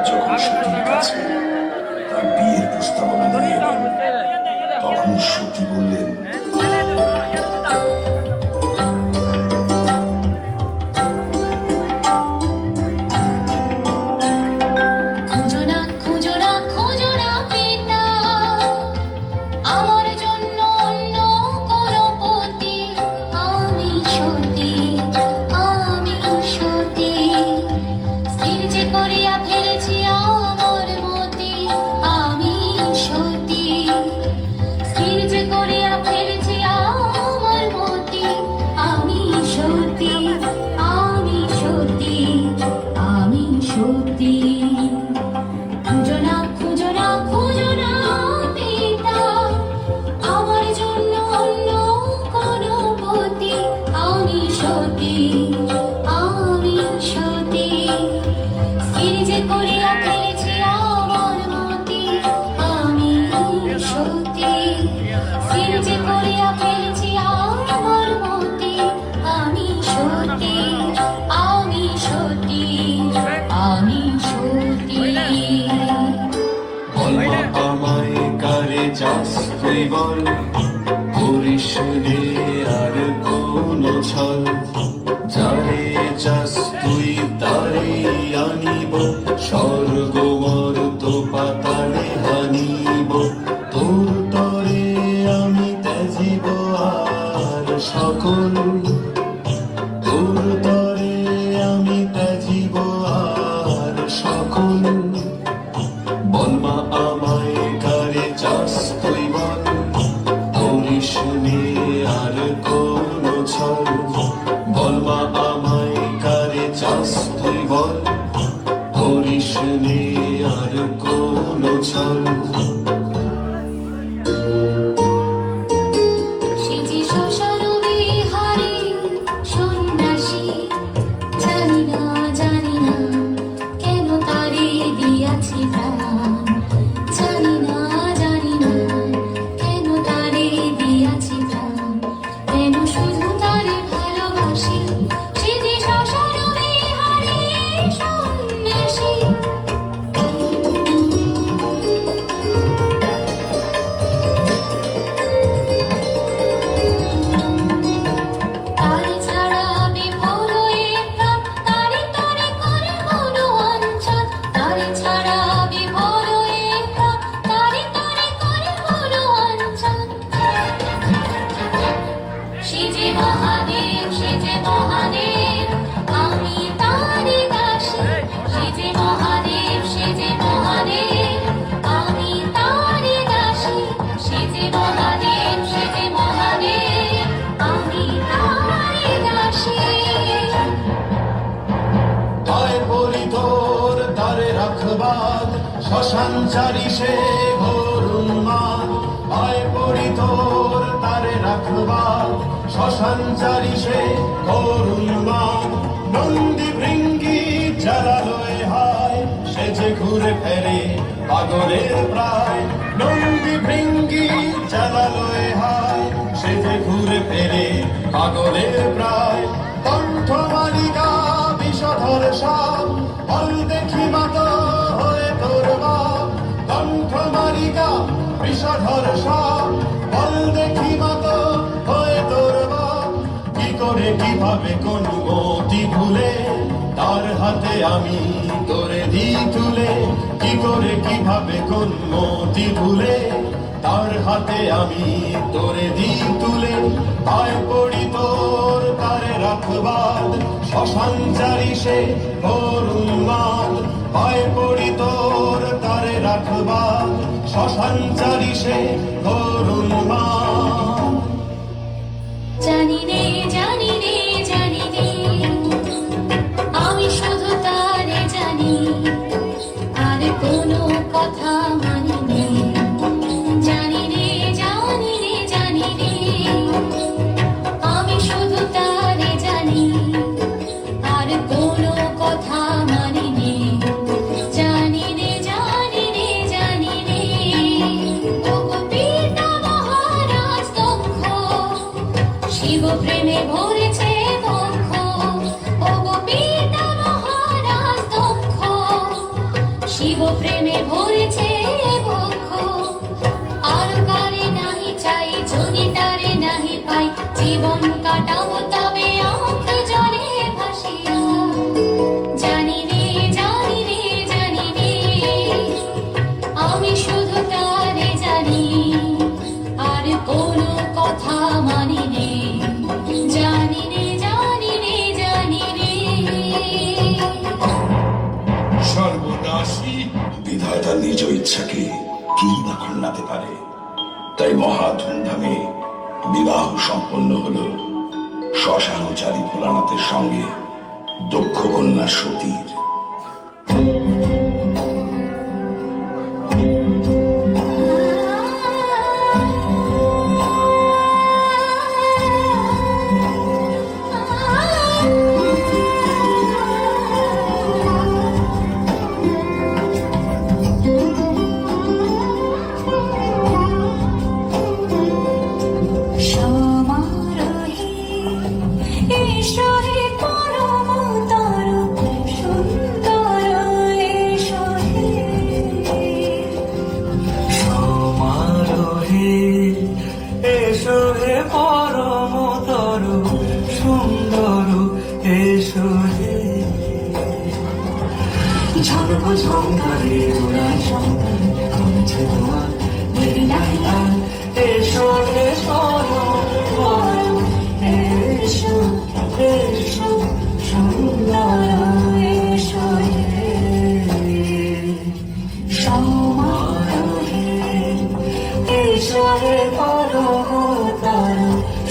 যখন সতীর কাছে তার বিয়ের প্রস্তাবনা নিয়ে এলেন, তখন সতী বললেন, আমায় কারে চাস তুই বল, করিস রে আর কোন ছল। যারে চাস তুই তারে আনিব, স্বর্গ মর্ত পাতালে হানিব। তোর তরে আমি ত্যাজিব আর সকল, তোর তরে আমি ত্যাজিব আর সকল। বলমা আমায় কারে চাস তুই বল, করিস নে আর কোন ছল। বলমা আমায় কারে চাস তুই বল, করিস নে আর কোন ছল। শ্মশান চারি সে ঘোর উন্মাদ, আয় পড়ি তোর তারে রাখবার। শ্মশান চারি সে ঘোর উন্মাদ, নন্দী ভৃঙ্গি জ্বালালোয় হায়, সে যে ঘুরে ফেরে পাগলের প্রায়। নন্দী ভৃঙ্গি জ্বালালোয় হায়, সে যে ঘুরে ফেরে পাগলের প্রায়। কণ্ঠ মালিকা বিষধর সাপ, বল দেখি মাতা বিষধর সাপ, বল দেখি মত হয়ে তোর বাপ। কি করে কিভাবে কোন মতি ভুলে, তার হাতে আমি তোরে দি তুলে। কি করে কিভাবে কোন মতি ভুলে, তার হাতে আমি তোরে দি তুলে। পায় পড়ি তোর তারে রাখবাদ, শ্মশান চারি সে ঘোর উন্মাদ। পায় পড়ি তোর তারে রাখবাদ, শ্মশান চারি সে ঘোর উন্মাদ। জানি রে জানি রে জানি রে, আমি শুধু তারে জানি, আর কোনো কথা মানি নে। জানি রে জানি রে জানি রে, আমি শুধু তারে জানি, আর কোনো কথা মানি নে। জানি রে জানি রে জানি রে, তবু পিতা মহারাজ দক্ষ শিব প্রেমে প্রেমে ভরেছে বক্ষ আর কারে নাহি চাই যদি তারে নাহি পাই জীবন কাটাবো তবে অন্ত জলে ভাসিয়া জানি রে জানি রে জানি রে আমি শুধু তারে জানি আর কোনো কথা মানি নে জানি রে জানি রে জানি রে সর্বনাশী বিধাতা নিজ ইচ্ছাকে কি না খণ্ডাতে পারে। তাই মহা ধুমধামে বিবাহ সম্পন্ন হলো শ্মশানচারী ভোলানাথের সঙ্গে দক্ষ কন্যা সতীর। সমারোহে এসো হে পরমতর সুন্দর এসো হে সমারোহে এসো হে পরমতর সুন্দর এসো হে ঝলক ঝঙ্কারে ওরা সন্তান করছে তোমার দেরি নাই আর এসো হে সরোবর এসো এসো সুন্দর এসো হে সমারোহে এসো হে পরমতর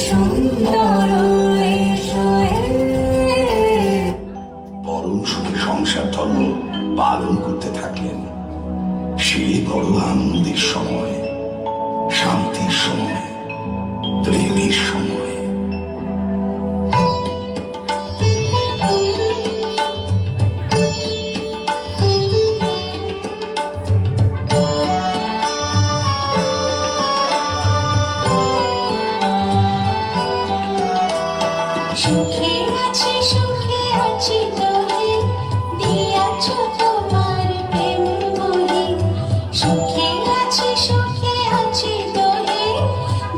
সুন্দর এসো হে পরম সুখে সংসার ধর্ম পালন করতে থাকলেন। সে বড় আনন্দের সময়, শান্তির সময়, প্রেমের সময়। সুখে আছি তোহে দিয়াছ তোমার প্রেম বহি সুখে আছি তোহে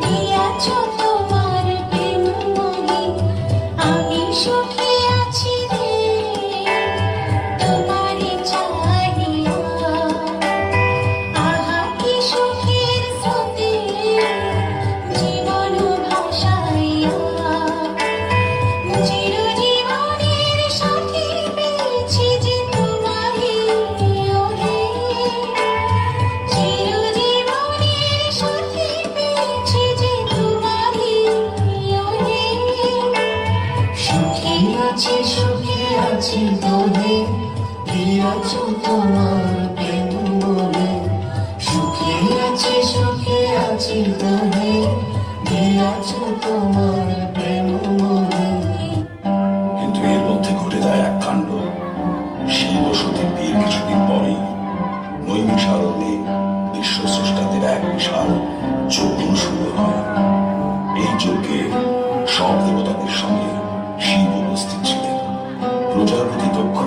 দিয়াছ তোমার প্রেম বহি আমি সুখে আছি রে তোমারে চাহিয়া আহা কি সুখের স্রোতে জীবন ভাসাইয়া চিরজীবনের সাথী পেয়েছি যে তোমারই ওহে চিরজীবনের সাথী পেয়েছি যে তোমারই ওহে সুখে আছি তোহে দিয়াছ তোমার প্রেম বলে সুখে আছি তোহে দিয়াছ তোমার প্রেম বলে কিন্তু এর মধ্যে ঘটে যায় এক কাণ্ড। শিব ও সতীর বিয়ের কিছুদিন পরেই নৈমিষারণ্যে বিশ্বস্রষ্টাদের এক বিশাল যজ্ঞ শুরু হয়। এই যজ্ঞে সব দেবতাদের সঙ্গে শিব উপস্থিত ছিলেন। প্রজাপতি দক্ষ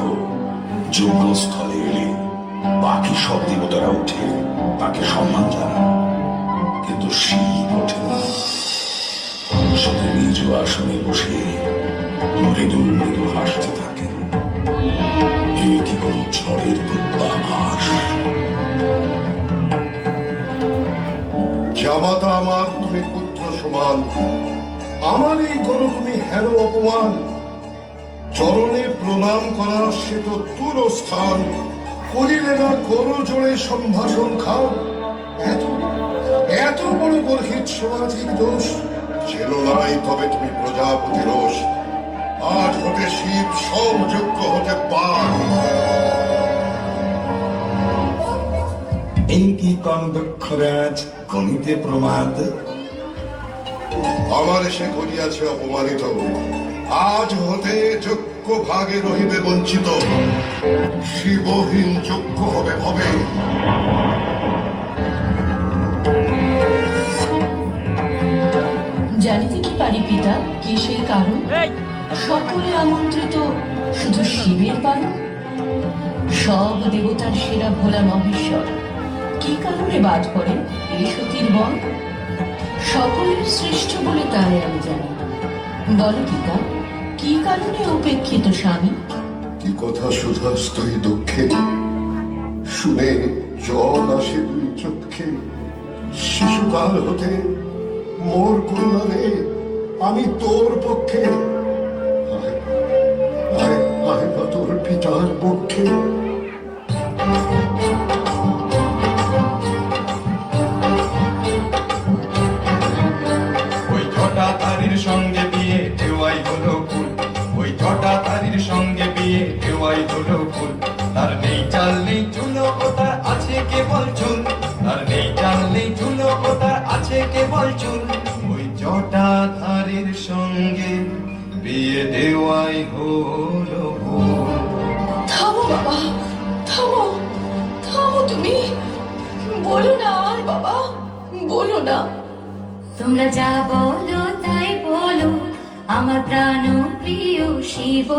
যজ্ঞস্থলে এলে বাকি সব দেবতারা উঠে তাকে সম্মান জানান, কিন্তু শিব ওঠে না। সে নিজ আসনে বসে মৃদু মৃদু হাসতে থাকেন। এ কি কোনো ঝড়ের পূর্বাভাস? জামাতা আমার তুমি পুত্র সমান, আমার এই করো তুমি হেন অপমান। চরণে প্রণাম করা সে তো তুর স্থান, করিলে না করো জোরে সম্ভাষণ খাও। এত এত বড় গর্হিত সামাজিক দোষ, ছিল নাই তবে তুমি প্রজাপতি রোষ। আজ হতে শিব সব যোগ্য হতে পার। এই কি কম দক্ষরাজ গণিতে প্রমাদ? আমার সে করিয়াছে অপমানিত, আজ হতে যোগ্য ভাগে রহিবে বঞ্চিত। শিবহীন যোগ্য হবে ভবে। জানিতে কি পারি পিতা কি সেই কারণ? সকলে আমন্ত্রিত শুধু শিবের পালন। সব দেবতার সেরা ভোলা মহেশ্বর কি কারণে বাদ পড়ে এই সতীর বন? সকলের শ্রেষ্ঠ বলে তাই আমি জানি। বলো গীতা, কি কারণে উপেক্ষিত স্বামী? কি কথা শুধাস্ত এই দুঃখে, শুনে জল আসে দুই চোখে। শিশুকাল হতে মোর কন্যা রে, আমি তোর পক্ষে। আয় আয় আয় বা তোর পিতার পক্ষে। ওই ছটা তারির সঙ্গে বিয়ে দেওয়াই হলো ফুল, ওই ছটা তারির সঙ্গে বিয়ে দেওয়াই হলো ফুল। তার নেই চাল নেই চুলো, ও তার আছে কেবল চুল। তার নেই চাল নেই চুলো, ও তার আছে কেবল চুল। ওই ছটা তারির সঙ্গে বিয়ে দেওয়াই হলো ফুল। থামো বাবা, থামো, থামো তুমি। বলো না আর বাবা, বলো না। তোমরা যা বলো তাই বলো, আমার প্রাণ প্রিয় শিব।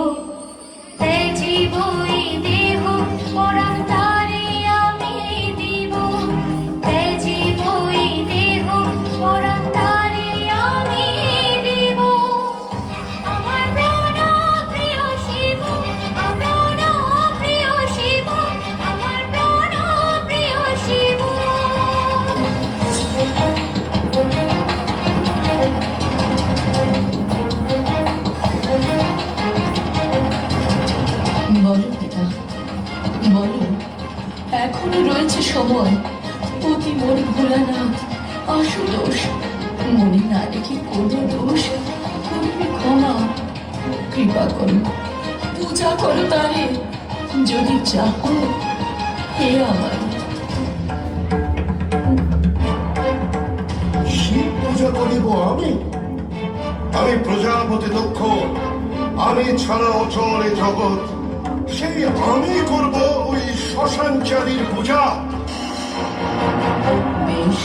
তাই জীব এই দেহ পরাণ তারে আমি দিব। তাই জীব এই দেহ পরাণ তারে আমি দিব। আমার প্রাণ প্রিয় শিব, আমার প্রাণ প্রিয় শিব, আমার প্রাণ প্রিয় শিব। বলো পিতা, বলো, এখনো রয়েছে সময়। অতি মোর ভোলানাথ আশুতোষ, মনে না রেখে কোনো দোষ করবে ক্ষমা। কৃপা করো, পূজা করো তারে, যদি চাহো হে আমার। শিব পূজা করিব আমি? আমি প্রজাপতি দক্ষ, আমি ছাড়া অচল এ জগৎ। সেই আমি করব ওই শ্মশানচারীর পূজা? বেশ,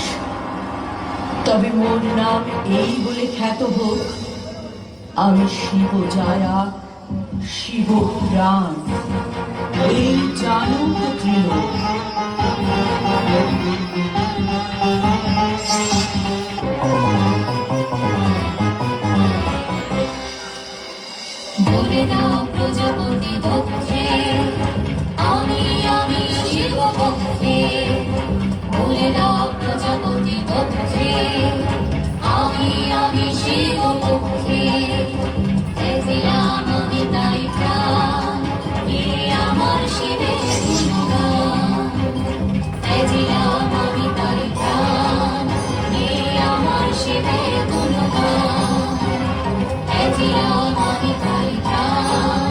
তবে মোর নাম এই বলে খ্যাত হোক, আমি শিব জায়া, শিব প্রাণ, এই জানুক ত্রিলোক। বলে দাও প্রজাপতি দক্ষে, আমি শিব পক্ষে। বলে দাও প্রজাপতি দক্ষে, আমি শিব পক্ষে। চেয়েছিলাম আমি তাই প্রাণ, এ আমার শিবের গুণগান। চেয়েছিলাম আমি তাই প্রাণ, এ আমার শিবের গুণগান। চেয়েছিলাম আমি তাই প্রাণ,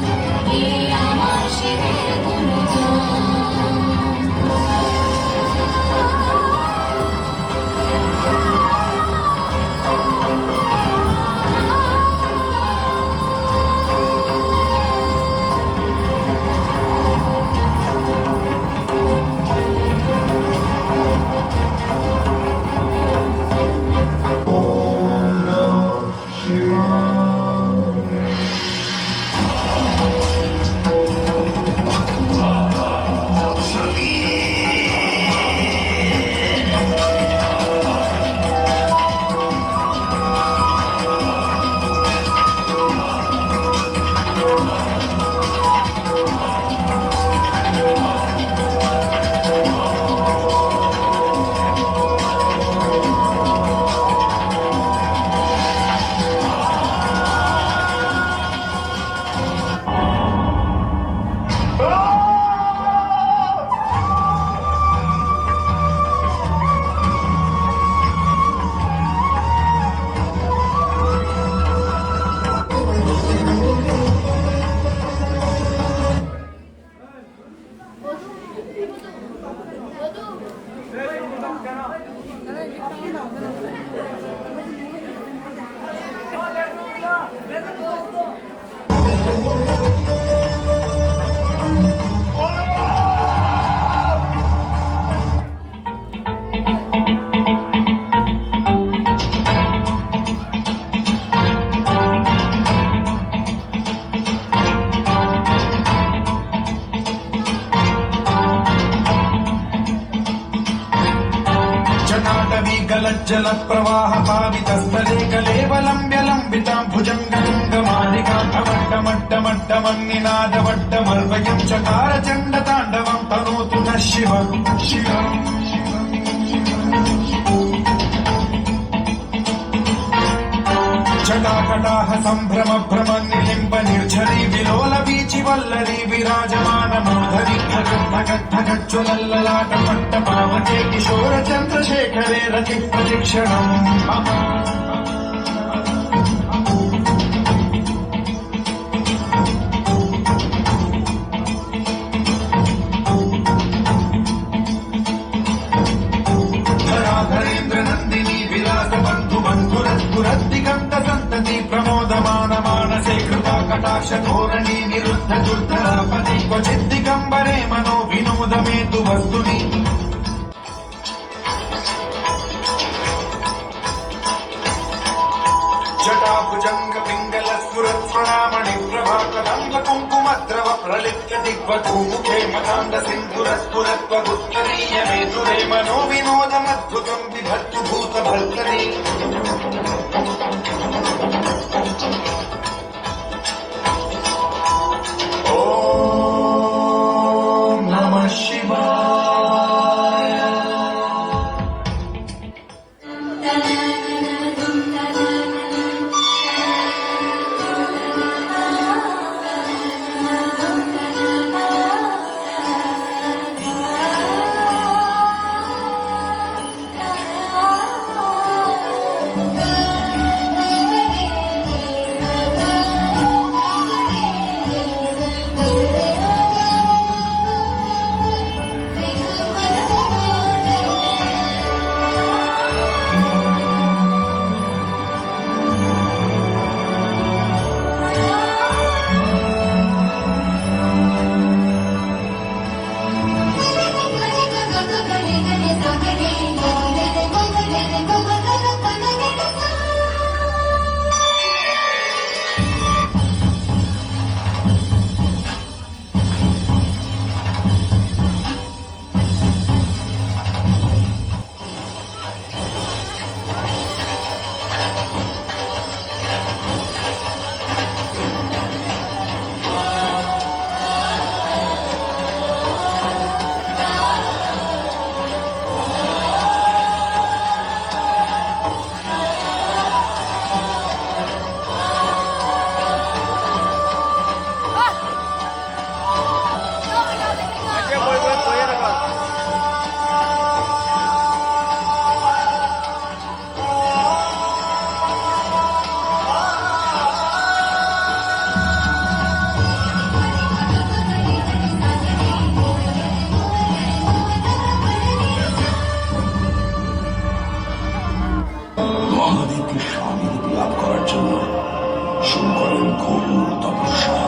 जल प्रवाह पावितस्थले कलेवलम्ब्य लम्बितां भुजङ्गलिङ्गमालिकाभवट्टमट्टमट्टमन्निनादवट्टमर्वयं चकार चण्डताण्डवं तनोतु नः शिव शिव जटाकटाह सम्भ्रम भ्रम निलिम्ब निर्झरी विलोल वीचि वल्लरी विराजमान मूर्धनि धगज्ज्वलल्ललाट पट्ट पावके किशोर चन्द्रशेखरे रति प्रशिक्षणम् मम धराधरेन्द्र नन्दिनी विलास बन्धु बन्धुरद्दिगन्त सन्तति प्रमोदमान मानसे कृपा कटाक्ष धोरणी निरुद्ध दुर्धरापदि क्वचित् दिगम्बरे मनो विनोद मे तु वस्तुनि जटाभुजङ्ग पिङ्गल स्फुरत् प्रणामणि प्रभा कदम्ब कुङ्कुमद्रव प्रलिप्य दिग्वधूमुखे मदान्द सिन्धुरस्फुरत्वगुत्तरीय मेतुरे मनो विनोदमद्भुतम् बिभर्तु भूत भर्तरि ॐ नमः शिवाय মহাদেবকে স্বামী রূপে লাভ করার জন্য শুরু করেন ঘোর তপস্যা।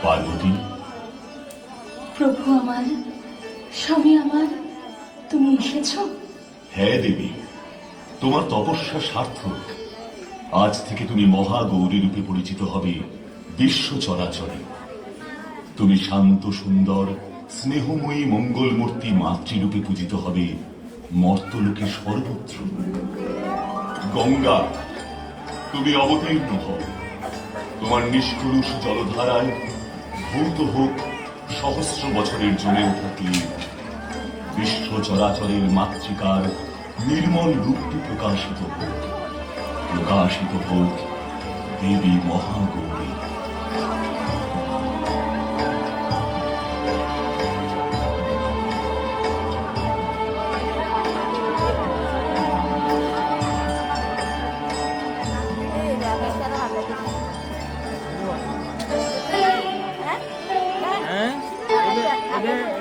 পার্বতী, প্রভু আমার, স্বামী আমার, তুমি এসেছো? হ্যাঁ দেবী, তোমার তপস্যা সার্থক। আজ থেকে তুমি মহাগৌরী রূপে পরিচিত হবে বিশ্ব চরাচরে। তুমি শান্ত সুন্দর স্নেহময়ী মঙ্গলমূর্তি মাতৃরূপে পূজিত হবে মর্তলোকে সর্বত্র। গঙ্গা, তুমি অবতীর্ণ হও। তোমার নিষ্কলুষ জলধারায় ভূত হোক সহস্র বছরের জমে ওঠা তীর। বিশ্ব চরাচরের মাতৃকার নির্মল রূপটি প্রকাশিত হোক দেবী মহাগৌরী।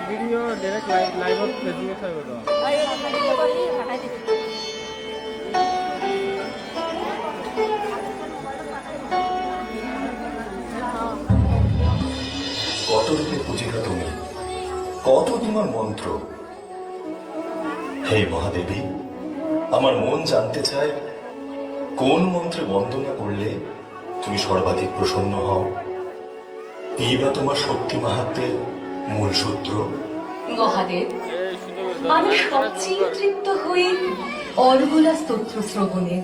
ভিডিও ডাইরেক্ট লাইভ ফেসবুকে ছাড়ব তো। কত রূপে পূজিত তুমি, কত তোমার মন্ত্র। হে মহাদেবী, আমার মন জানতে চায় কোন মন্ত্রে বন্দনা করলে তুমি সর্বাধিক প্রসন্ন হও। এই বা তোমার শক্তি মাহাত্ম্যের মূল সূত্র। মহাদেব, আমি সবচেয়ে তৃপ্ত হই অর্গলা স্তোত্র শ্রবণে,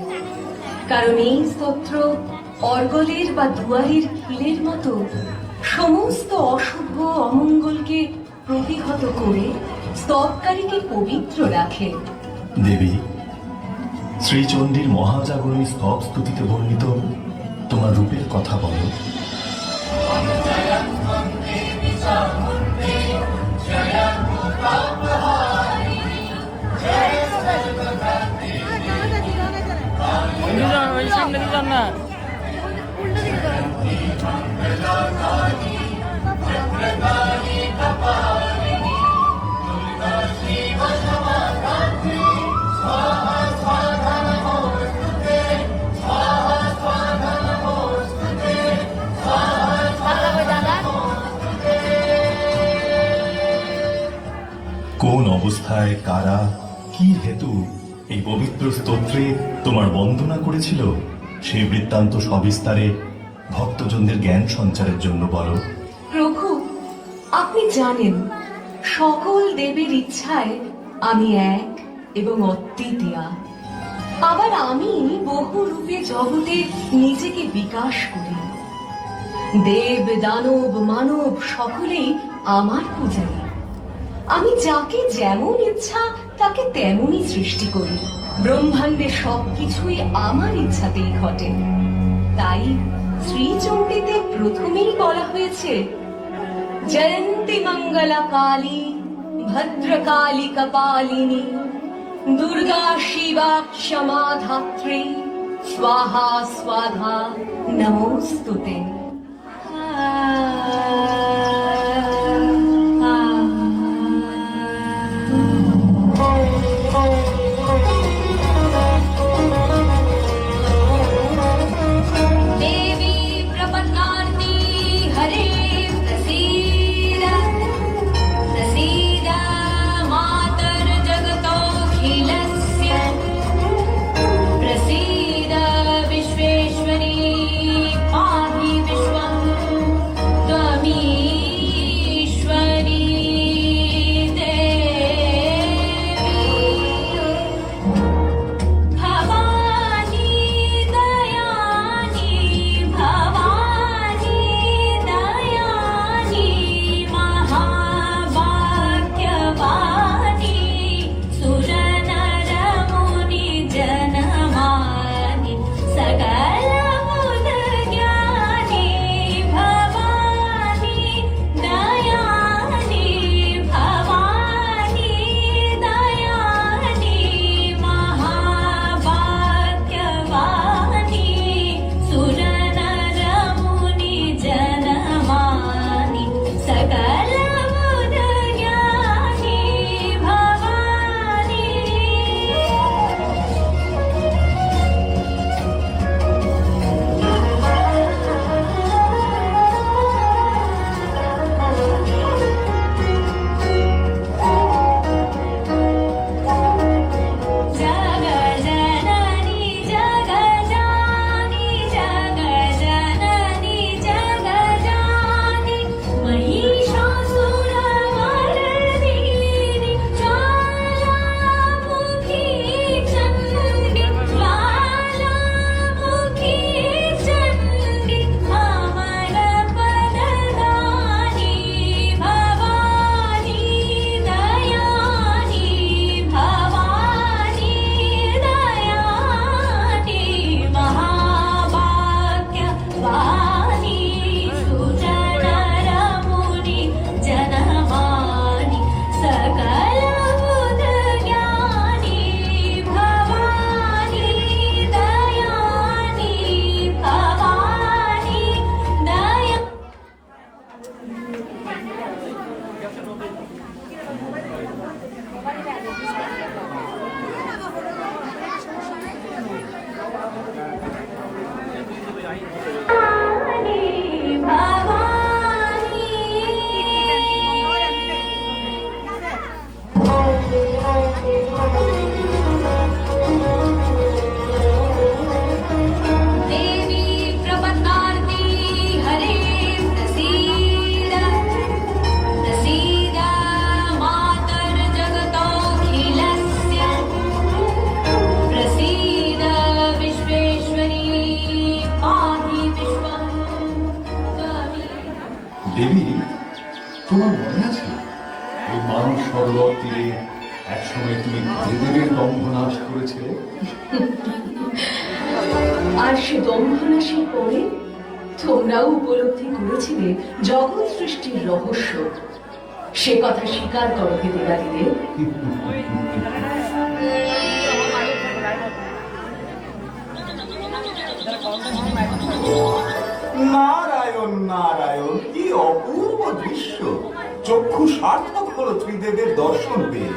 কারণ এই স্তোত্র অর্গলের বা দুয়ারের খিলের মতো সমস্ত অশুভ অমঙ্গলকে প্রতিহত করে স্তবকারীকে পবিত্র রাখে। দেবী, শ্রীচণ্ডীর মহাজাগরণী স্তব স্তুতিতে বর্ণিত তোমার রূপের কথা বলো। ওই সামনে দিলাম না। কোন অবস্থায় কারা কি হেতু এই পবিত্র স্তোত্রে তোমার বন্দনা করেছিল সেই বৃত্তান্ত সবিস্তারে ভক্তজনদের জ্ঞান সঞ্চারের জন্য বলো। প্রভু, আপনি জানেন সকল দেবের ইচ্ছায় আমি এক এবং অদ্বিতীয়া। আবার আমি বহু রূপে জগতে নিজেকে বিকাশ করি। দেব দানব মানব সকলেই আমার পূজারী। আমি যাকে যেমন ইচ্ছা তাকে তেমনই সৃষ্টি করি। ব্রহ্মাণ্ডের সবকিছুই আমার ইচ্ছাতেই ঘটে। তাই শ্রীচণ্ডীতে প্রথমেই বলা হয়েছে, জয়ন্তী মঙ্গলা কালী ভদ্রকালী কপালিনী দুর্গা শিবা ক্ষমা ধাত্রী স্বাহা স্বাধা নমোস্তুতে। देवी प्रपन्नार्ति हरे प्रसीद प्रसीद मातर्जगतोऽखिलस्य प्रसीद विश्वेश्वरी पाहि দেবী, তোমার মনে আছে ওই মানস সরোবর তীরে একসময় তুমি দেবদেবের দম্ভনাশ করেছিলে? আর সে দম্ভনাশের পরে তোমরাও উপলব্ধি করেছিলে জগৎ সৃষ্টির রহস্য। সে কথা স্বীকার করো হে দেবাদিদেব। নারায়ণ নারায়ণ, কি অপূর্ব দৃশ্য! চক্ষু সার্থক হলো ত্রিদেবের দর্শন পেয়ে।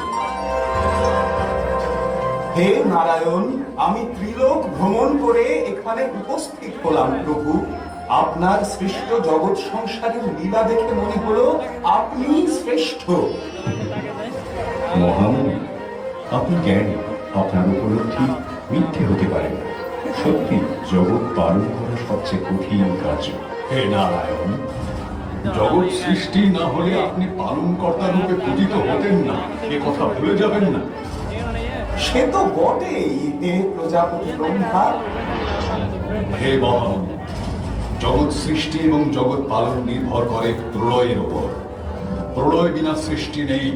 হে নারায়ণ, আমি ত্রিলোক ভ্রমণ করে এখানে উপস্থিত হলাম প্রভু। আপনার সৃষ্ট জগৎ সংসারের লীলা দেখে মনে হলো আপনি শ্রেষ্ঠ। মহামণি, আপনি জ্ঞানী, আপনার উপলব্ধি মিথ্যে হতে পারে না। সত্যি জগৎ পালন করা সবচেয়ে কঠিন কাজ। হে নারায়ণ, জগৎ সৃষ্টি না হলে আপনি পালন কর্তা রূপে পূজিত হতেন না, এ কথা ভুলে যাবেন না। সে তো বটেই হে প্রজাপতি ব্রহ্মা। হে মহামণি, জগৎ সৃষ্টি এবং জগৎ পালন নির্ভর করে প্রলয়ের উপর। প্রলয় বিনা সৃষ্টি নেই,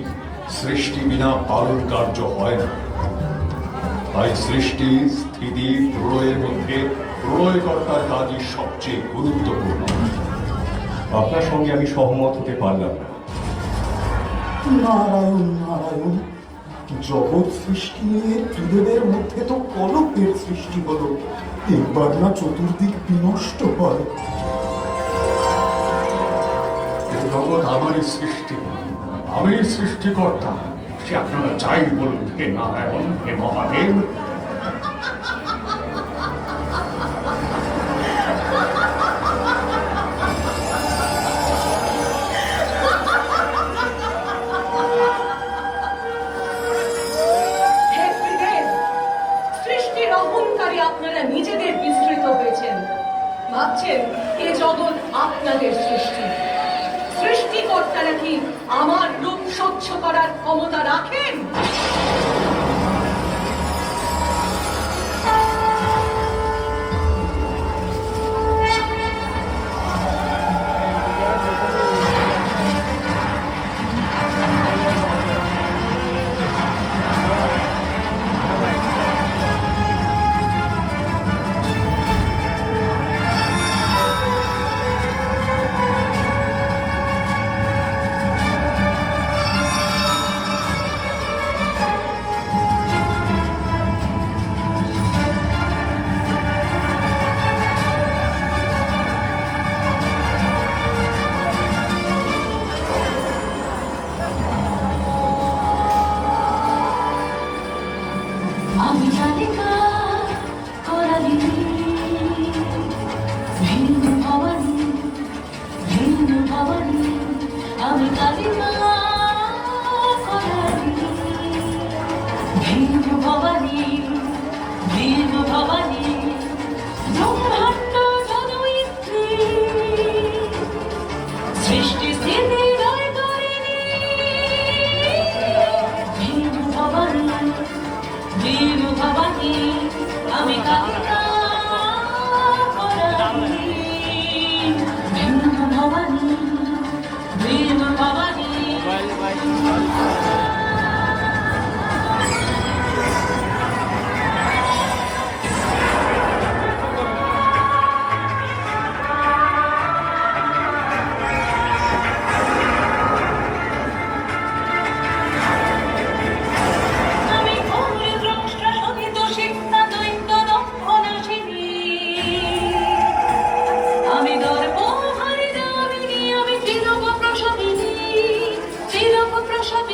সৃষ্টি বিনা পালন কার্য হয় না। তাই সৃষ্টি স্থিতি প্রলয়ের মধ্যে প্রলয়কর্তার কাজই সবচেয়ে গুরুত্বপূর্ণ। আপনার সঙ্গে আমি সহমত হতে পারলাম না। নারায়ণ নারায়ণ, জগৎ সৃষ্টি নিয়ে ত্রিদেবের মধ্যে তো কলহের সৃষ্টি হলো। একবার না চতুর্দিক বিনষ্ট হয়। এ জগৎ আমারই সৃষ্টি, আমি সৃষ্টিকর্তা। সে আপনারা যাই বলুন হে নারায়ণ, হে মহাদেব। হে ত্রিদেব, সৃষ্টির অহংকারে আপনারা নিজেদের বিস্তৃত হয়েছেন। ভাবছেন এ জগৎ আপনাদের সৃষ্টি। সৃষ্টিকর্তারা কি আমার রূপ সহ্য করার ক্ষমতা রাখেন? আমি জানিকা করালি ভিন্ন ভবানী, ভিন্ন ভবানী, আমি কালিকা করালি ভিন্ন ভবানী, ভিন্ন ভবানী, ব্রহ্মাণ্ড জনয়িত্রী, সৃষ্টি স্থিতি লয় করিনি, ভিন্ন ভবানী, ভিন্ন ভবানী, আমি কালিকা করালি ভিন্ন ভবানী, ভিন্ন ভবানী। আমি ভূমি দ্রষ্টা শোধিত শিক্ষা দৈত্য দম্ভনাশিনী, আমি দর্প হরিদামিনী, আমি ত্রিলোক প্রসবিনী, ত্রিলোক প্রসবিনী।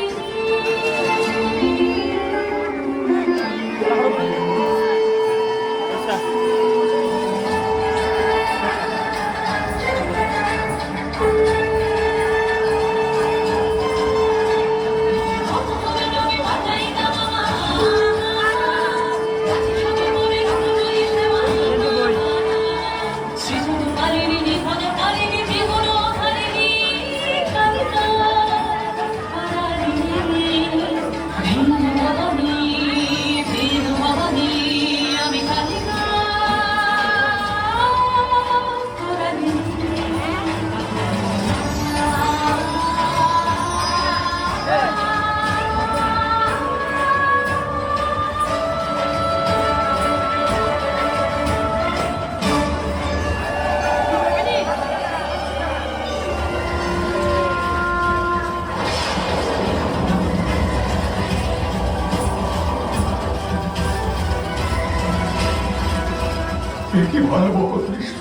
ভয়াবহ দৃশ্য।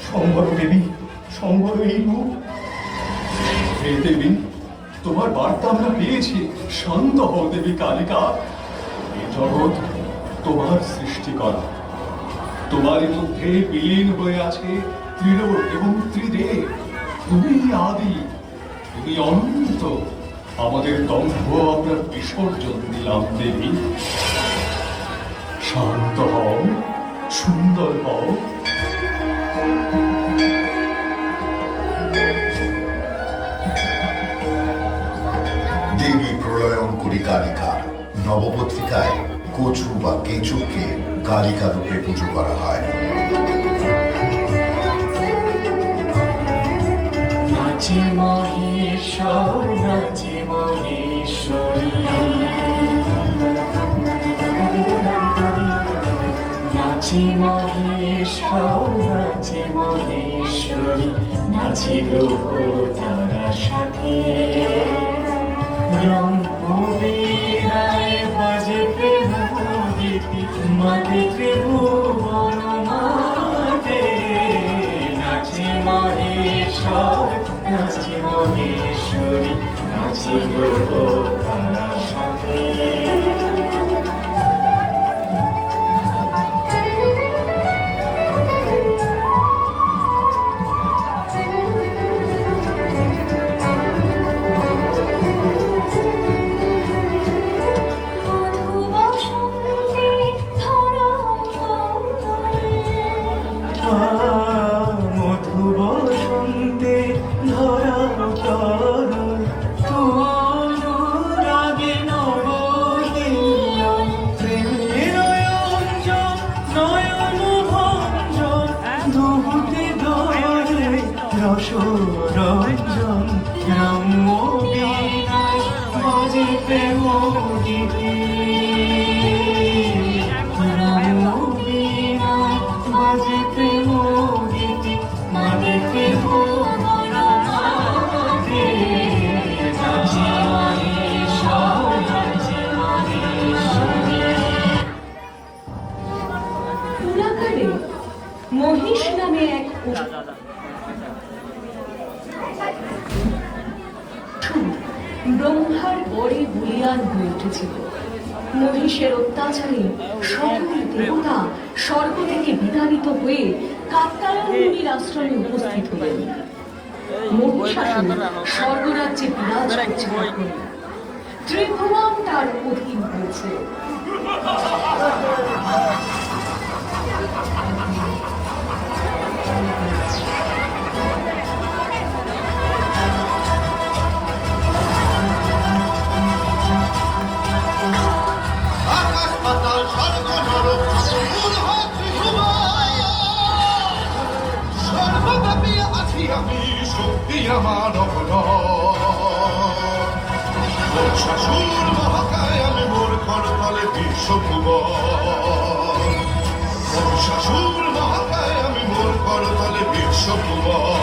সম্বর দেবী, সম্বর এই রূপ। হে দেবী, তোমার বার্তা আমরা পেয়েছি। শান্ত হও দেবী কালিকা। এই জগৎ তোমার সৃষ্টি করা। তোমারই মধ্যে বিলীন হয়ে আছে ত্রিলোক এবং ত্রিদেব। তুমি আদি, তুমি অনন্ত। আমাদের দম্ভ আমরা বিসর্জন দিলাম দেবী। শান্ত হও, সুন্দর হও। দেবী প্রলয়ঙ্করী কালিকা। নবপত্রিকায় কচু বা কেঁচুকে কালিকা রূপে পুজো করা হয়। নাচে মহেশ্বর, নাচে মহেশ্বরী, নাচে মহেশ্বর, নাচে মহেশ্বরী, নাচে গ্রহ তারা সাথে। রং মদিরায় বাজে প্রেম গীতি, মাতে ত্রিভুবন মাতে। নাচে মহেশ্বর, নাচে মহেশ্বরী, নাচে গ্রহ তারা সাথে। মধু বসন্তে ধরা তরল, রাগে নবদিন, প্রেমের অঞ্জন নয়ন ভঞ্জন, দুহুতে ধরে রস রঞ্জন। গ্রাম্য বীণায় বাজে প্রেম গীতি, গ্রাম্য বীণায় বাজে প্রেম গীতি, মানে প্রেম বনমাতে। নাচে মহেশ্বর, নাচে মহেশ্বরী। পুরাকালে মহিষ নামে এক ব্রহ্মার পরে বলিয়ান হয়ে উঠেছিল। মহিষের অত্যাচারে সকল দেবতা স্বর্গ থেকে বিতাড়িত হয়ে কাত্তায়ন মুনির আশ্রমে উপস্থিত হলেন। মহিষাসুর স্বর্গরাজ্যে বিরাজ করছে তখন। ত্রিভুবন তার অধীন হয়েছে। আকাশ পাতাল স্বর্গ নরক সর্বব্যাপী আছি আমি, শক্তি আমার শাশুর মহাকায় আমি মোর করতলে বিশ্বভুবন। শাশুর মহাকায় আমি মোর করতলে বিশ্বভুবন।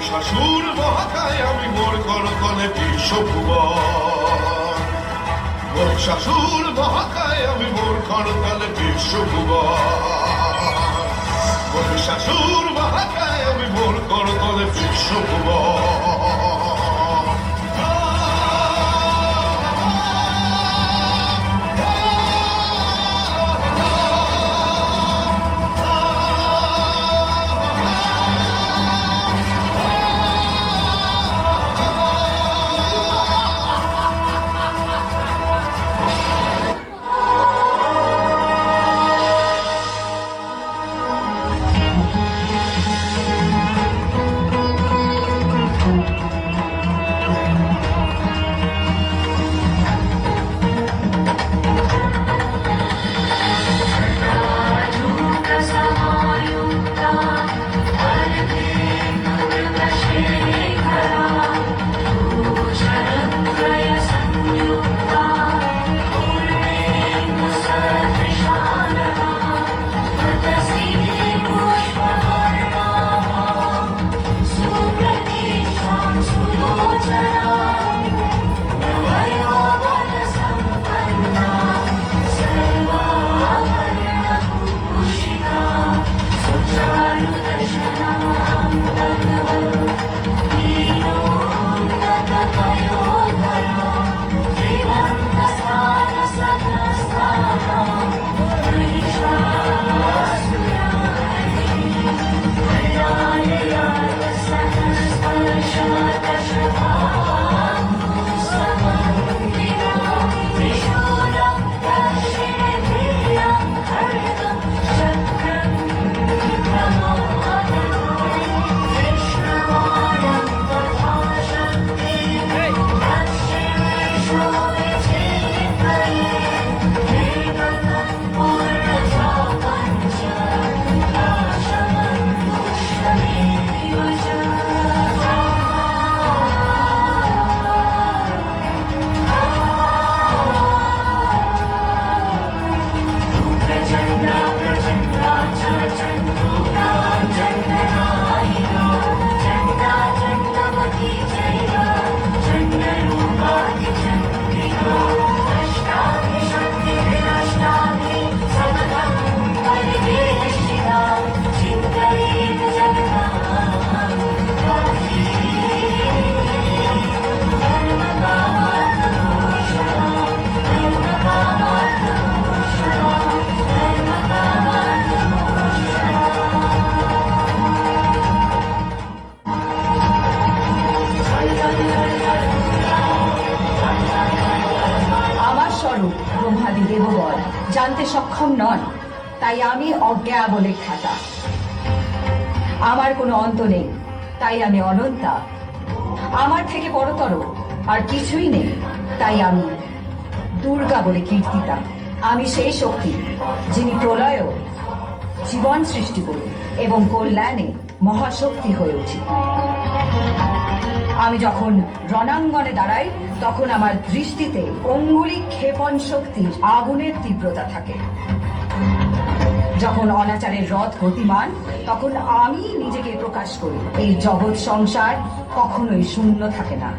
শাশুর মহাকায় আমি মোর করতলে বিশ্বভুবন। শাশুর মহাকায় আমি মোর করতলে বিশ্বভুবন। মহিষাসুর বাহাকায় আমি ভোর করতলে বিশ্বভুবন। ব্রহ্মাদি দেবগণ জানতে সক্ষম নন, তাই আমি অজ্ঞা বলে খ্যাতা। আমার কোনো অন্ত নেই, তাই আমি অনন্তা। আমার থেকে বড়তর আর কিছুই নেই, তাই আমি দুর্গা বলে কীর্তিতা। আমি সেই শক্তি যিনি প্রলয় জীবন সৃষ্টি করি এবং কল্যাণে মহাশক্তি হয়ে উঠি। আমি যখন রণাঙ্গনে দাঁড়াই তখন আমার দৃষ্টিতে অঙ্গুলি ক্ষেপণ শক্তির আগুনের তীব্রতা থাকে। যখন অনাচারের রথ গতিমান তখন আমি নিজেকে প্রকাশ করি। এই জগৎ সংসার কখনোই শূন্য থাকে না,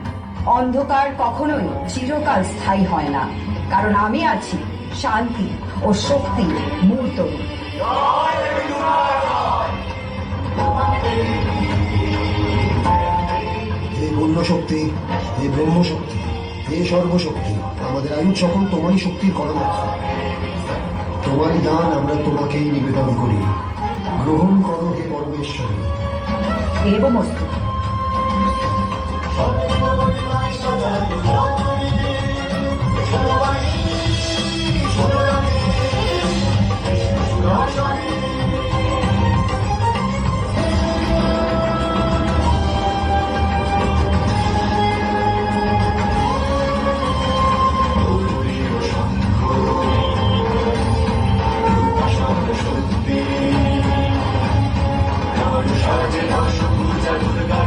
অন্ধকার কখনোই চিরকাল স্থায়ী হয় না, কারণ আমি আছি শান্তি ও শক্তির মূর্ত। হে পূর্ণ শক্তি, হে ব্রহ্মশক্তি, হে সর্বশক্তি, আমাদের আয়ু সকল তোমারই শক্তির করমাত্র। তোমারই দান আমরা তোমাকেই নিবেদন করি, গ্রহণ করো হে পরমেশ্বরী। এবমস্তু। সাজে দশ পূজা দুর্গা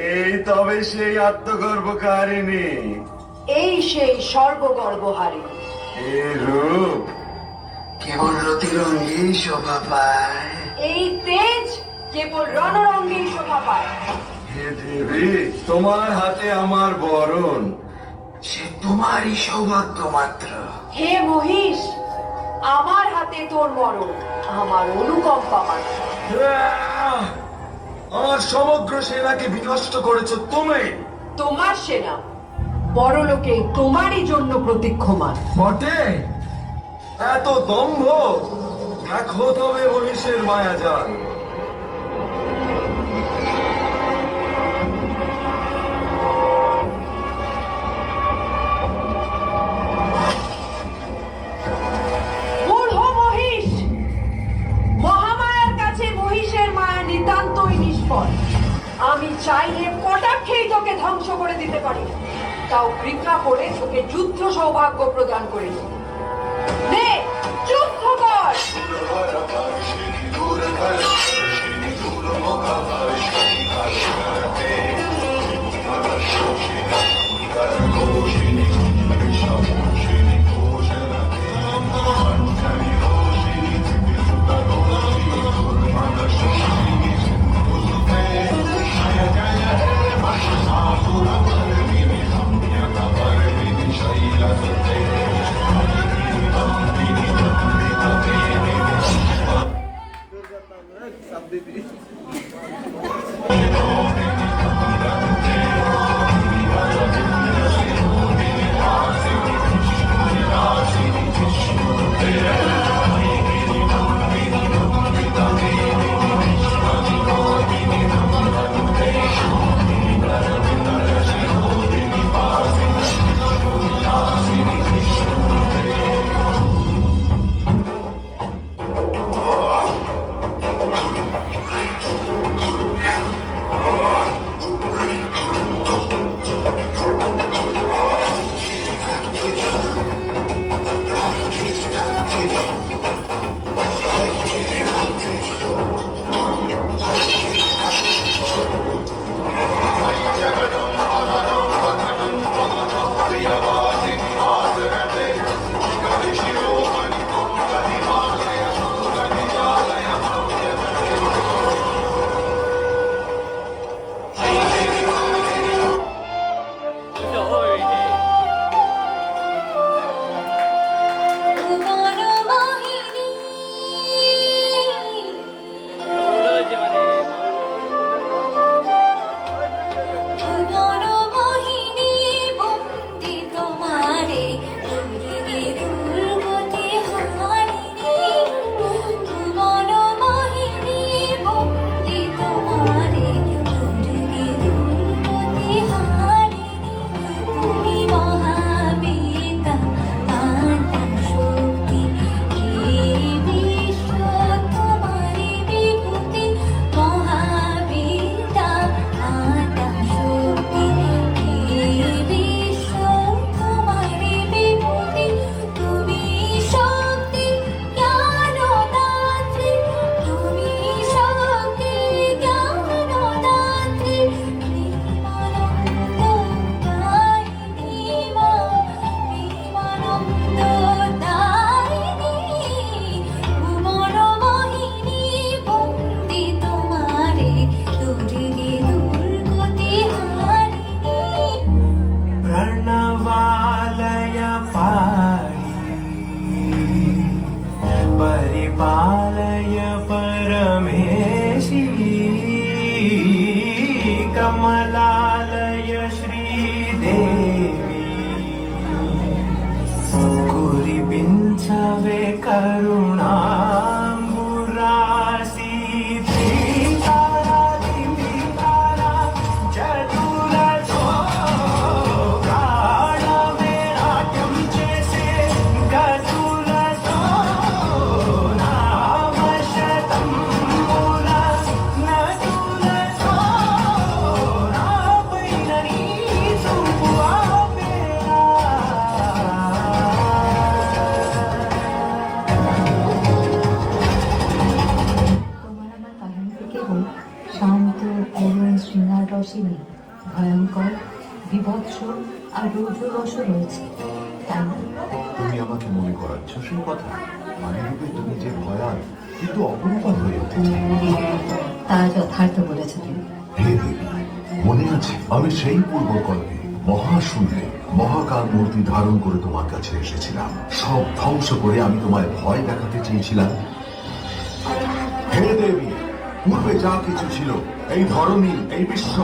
এই তবে সেই আত্মগর্ভকারিণী, এই সেই সর্বগর্বহারী। এই রূপ কেবল রতিরঙ্গী শোভা পায়। এই তেজ কেবল রণরঙ্গেই শোভা পায়। হে দেবী, তোমার হাতে আমার বরণ, সে তোমারই সৌভাগ্য মাত্র। হে মহিষ, আমার হাতে তোর মরণ, আমার অনুকম্পা মাত্র। আমার সমগ্র সেনাকে বিনষ্ট করেছো তুমি। তোমার সেনা পরলোকে তোমারই জন্য প্রতীক্ষমান। বটে, এত দম্ভ, দেখো তবে মহিষের মায়াজাল। মূঢ় মহিষ, মহামায়ার কাছে মহিষের মায়া নিতান্তই নিষ্ফল। আমি চাইলে কটাক্ষেই তোকে ধ্বংস করে দিতে পারি, তাও পরীক্ষা করে তোকে যুদ্ধ সৌভাগ্য প্রদান করে দিই। নে, যুদ্ধ কর। परिपालय परमेशी कमलालय श्रीदेवी कुरिपिञ्चवे करुणाम्बुरासी त्रिकारा दिमिकारा चतुरतो गाढवे नाट्यं चेसे गतुलतो অসীমে ভয়ঙ্কর, বিভৎস আর রৌদ্ররসও রয়েছে, তাই না? তুমি আমাকে মনে করাচ্ছ সেই কথা? মানে রূপে তুমি যে ভয়াল কিন্তু অপরূপা হয়ে উঠেছে। তা যথার্থ বলেছ তুমি। হে দেবী, মনে আছে আমি সেই পূর্বকল্পে মহাশূন্যে মহাকাল মূর্তি ধারণ করে তোমার কাছে এসেছিলাম। সব ধ্বংস করে আমি তোমায় ভয় দেখাতে চেয়েছিলাম। হে দেবী, পূর্বে যা কিছু ছিল, এই ধরনী, এই বিশ্ব,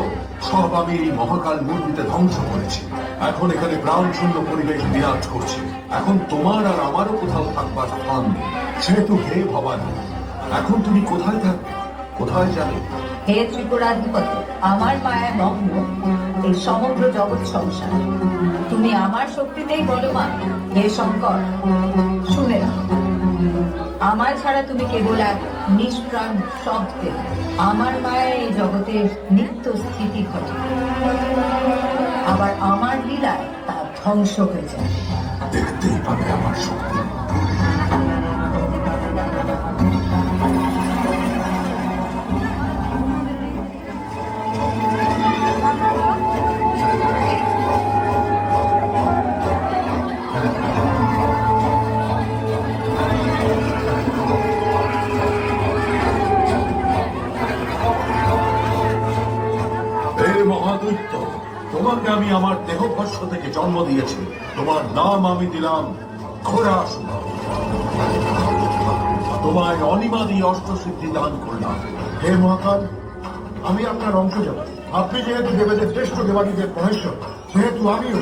সব আমি এই মহাকাল মূর্তিতে ধ্বংস করেছি। এখন এখানে প্রাণ শূন্য পরিবেশ বিরাজ করছে। এখন তোমার আর আমারও কোথাও থাকবার স্থান নেই। সেহেতু হে ভবানী, এখন তুমি কোথায় থাকবে, কোথায় যাবে? হে ত্রিপুরাধিপতি, আমার মায়ায় মগ্ন এই সমগ্র জগৎ সংসার। তুমি আমার শক্তিতেই বলবান। হে শঙ্কর, শুনে রাখো, আমার ছাড়া তুমি কেবল এক নিষ্প্রাণ শব্দে। আমার মায়ায় এই জগতের নিত্য স্থিতি ঘটে, আবার আমার লীলায় তা ধ্বংস হয়ে যায়। দেখতেই পাবে আমার শক্তি। মহাদৈত্য, তোমাকে আমি আমার দেহভস্য থেকে জন্ম দিয়েছি। তোমার নাম আমি দিলাম ঘোরাসুর। তোমায় অনিমাদি অষ্টসিদ্ধি দান করলাম। হে মহাকাল, আমি আপনার অংশ যাব। আপনি যেহেতু দেবদের শ্রেষ্ঠ দেবাদিদেব মহেশ্বর, সেহেতু আমিও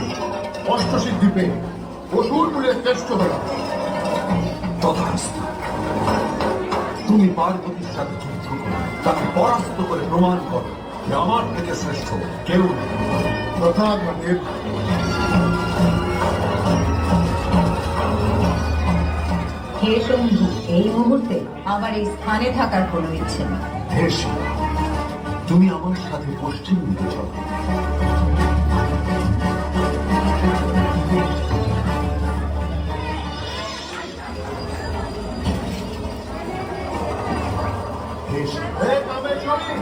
অষ্টসিদ্ধি পেয়ে অসুর কুলের শ্রেষ্ঠ হলাম। তথাস্তু। তুমি পার্বতীর সাথে যুদ্ধ করো, তাকে পরাস্ত করে প্রমাণ করো যে আমার থেকে শ্রেষ্ঠ কেউ নেই। তথাগতের হে শম্ভু, এই মুহূর্তে আমার এই স্থানে থাকার কোনো ইচ্ছে নেই। হে শিব, তুমি আমার সাথে পশ্চিম দিকে চলো। হে শিব, হে কামেশ্বরী,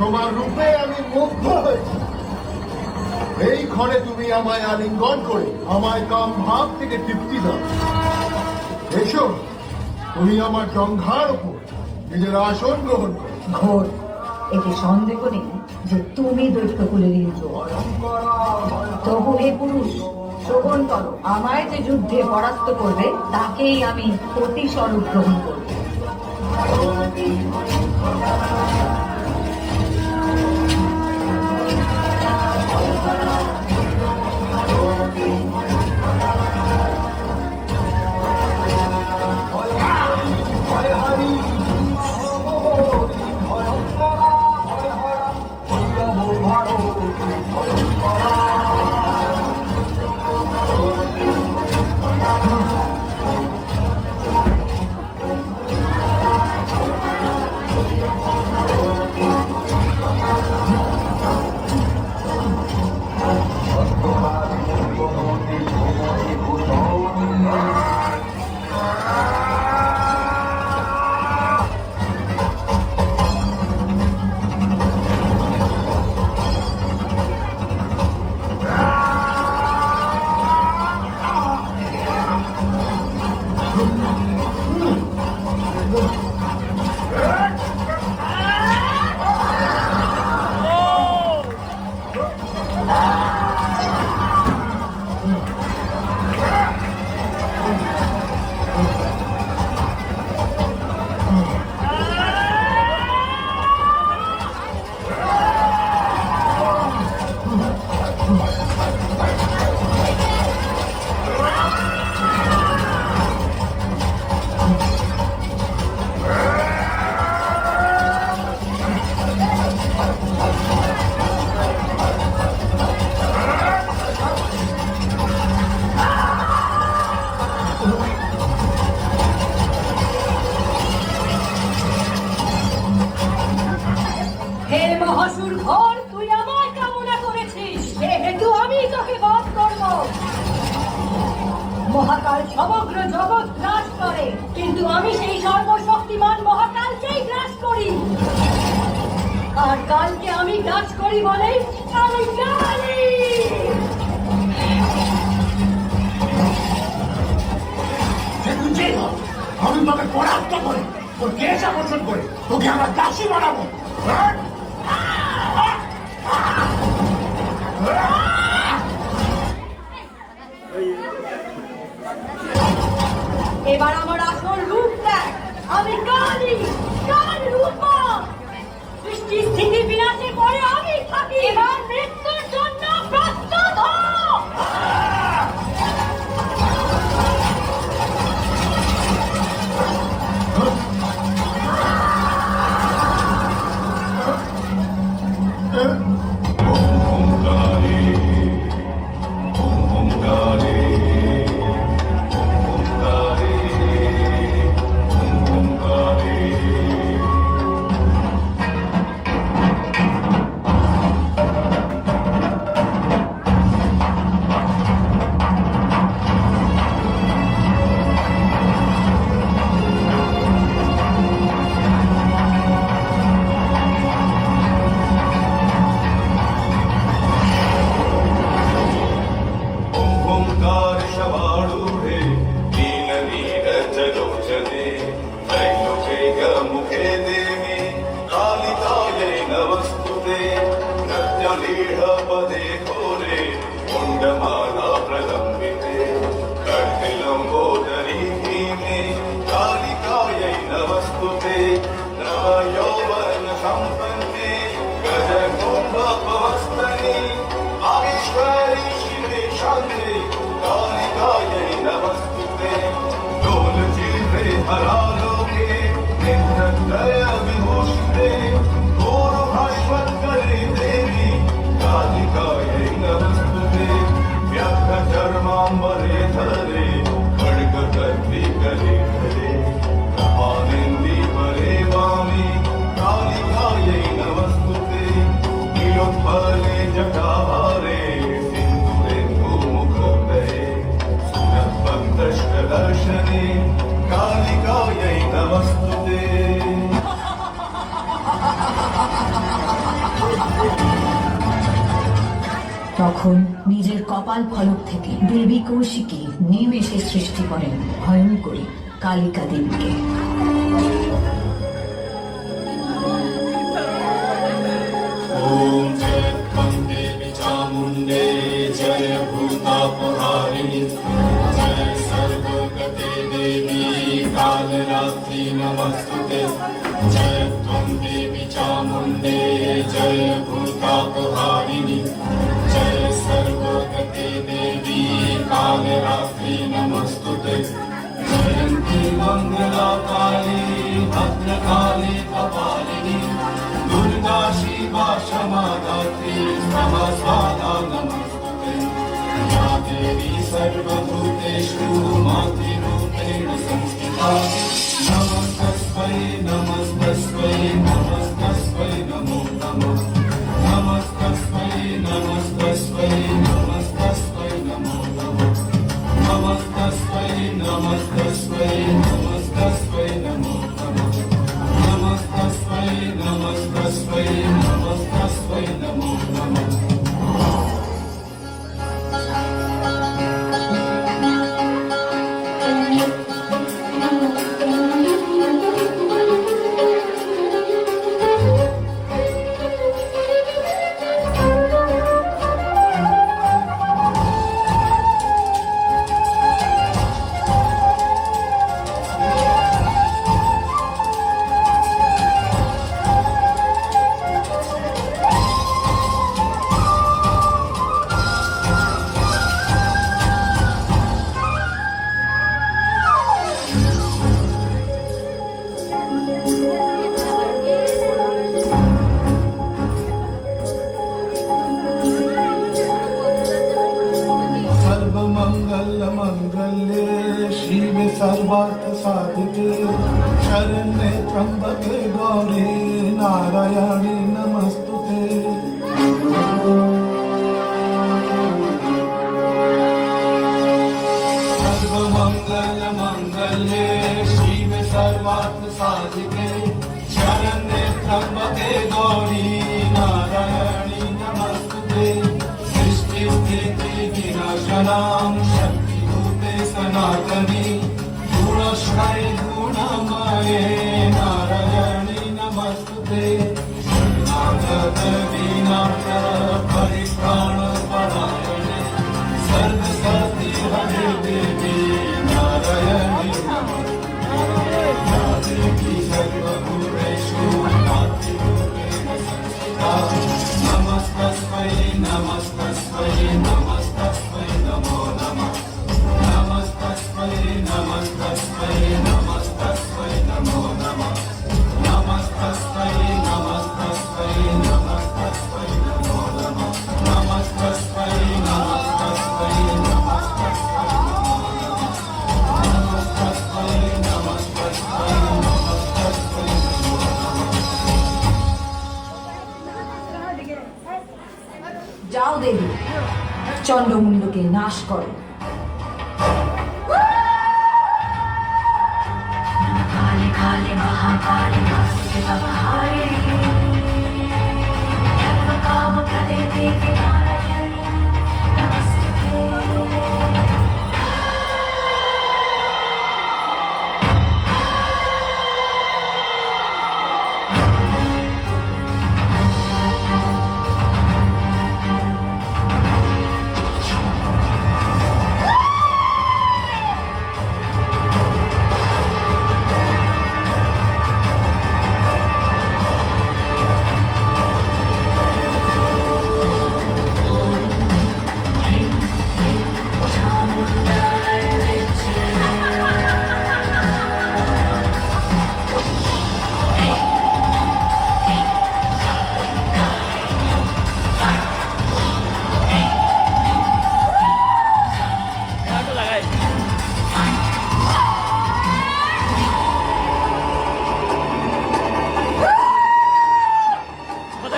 তোমার রূপে আমি মুগ্ধ হয়েছি। এই ক্ষণে তুমি আমায় আলিঙ্গন করে আমায় কাম ভাব থেকে তৃপ্তি দাও। এসো, তুমি আমার জঙ্ঘার উপর নিজের আসন গ্রহণ করো। ঘোর, এতে সন্দেহ নেই যে তুমি দৈত্যকুলের ইন্দ্র। তবু হে পুরুষ, শ্রবণ করো, আমায় যে যুদ্ধে পরাস্ত করবে তাকেই আমি প্রতিস্বরূপ গ্রহণ করব। মহাকাল সমগ্র জগৎ গ্রাস করে, কিন্তু আমি সেই সর্বশক্তিমান মহাকালকেই গ্রাস করি। আর কালকে আমি কাজ করি বলে আমি কালী। আমি তোকে পরাস্ত করে তোর কেস আকর্ষণ করে তোকে আমার দাসী বানাবো। এবার আমার আসল রূপ দেখ, আমি কালী, কাল রূপা। সৃষ্টি স্থিতি বিনাশে পরে আমি থাকি, এবার মৃত্যুর জন্য প্রস্তুত হ। ओंकार शवाणूरे नील नीरजलोचने त्रैलोक्यैक मुखे देवी कालिकायै नमस्तुते नृत्यलीढपदे घोरे मुण्डमाला प्रलम्बिते कर्तिलम्बोदरी भीमे कालिकायै नमस्तुते नवयौवन सम्पन्ने गजकुम्भपवस्तने आईश्वरी शिवे शान्ते कालिकायै नमस्तुते डोलचित्रे हरालोके नित्यत्रय विभूषिते घोरभाष्वत्करे देवी कालिकायै नमस्तुते व्यग्रचर्माम्बरे धरे खड्गकर्णिकरे धरे प्रभानिन्दीवरे वामे कालिकायै नमस्तुते नीलोत्पले जटाहारे दर्शने कालिकायै नमस्तुते। তখন নিজের কপাল ফলক থেকে দেবী কৌশিকী নিমেষে সৃষ্টি করেন ভয়ঙ্করী কালিকা দেবীকে। ओम जय देवी चामुंडे जय भूतापहारिणी जय सर्वगते देवी कालरात्रि नमस्तुते जय देवी चामुंडे जय भूतापहारिणी जय सर्वगते देवी कालरात्रि नमस्तुते जयंती मंगला काली भद्रकाली कपालिनी दुर्गा शिवा क्षमा दात्री समस्वादा नमस्तुते या देवी सर्वभूतेषु मातृरूपेण संस्थिता नमस्तस्मै नमस्तस्मै नमस्तस्मै नमो नमः नमस्तस्मै नमस्तस्मै नमस्तस्मै नमो नमः नमस्तस्मै नमस्तस्मै नमस्तस्मै नमो नमः नमस्तस्मै नमस्तस्मै नमस्तस्मै नमो नमः। सर्वमङ्गलमङ्गल्ये शिवे सर्वार्थसाधिके शरण्ये त्र्यम्बके गौरी नारायणी नमस्तुते। सर्वमङ्गलमङ्गल्ये शिवे सर्वार्थसाधिके शरण्ये त्र्यम्बके गौरी सुदर्शनां शक्तिरूपे सनातनी गुणश्रये गुणमये नारायणी नमस्तुते परित्राणपरायणे सर्वसति हरे देवी नारायणी देवी सर्वभूतेषु मातृरूपेण संस्थिता नमस्तस्मै नमस्तस्मै नमस्तस्मै नमो नमः नमस्तस्मै नमस्तस्मै नमस्तस्मै नमो नमः नमस्तस्मै नमस्तस्मै नमस्तस्मै नमो नमः नमस्तस्मै नमस्तस्मै नमस्तस्मै नमो नमः नमस्तस्मै नमस्तस्मै नमस्तस्मै नमो नमः। যাও দেবী, চন্ডমুণ্ডকে নাশ করো। কালে কালে মহাকালে মাসুতে বাহারে কাম প্রদে দেবী নারায়ণী নমস্তে।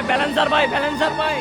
ব্যালেন্সার ভাই, ব্যালেন্সার ভাই।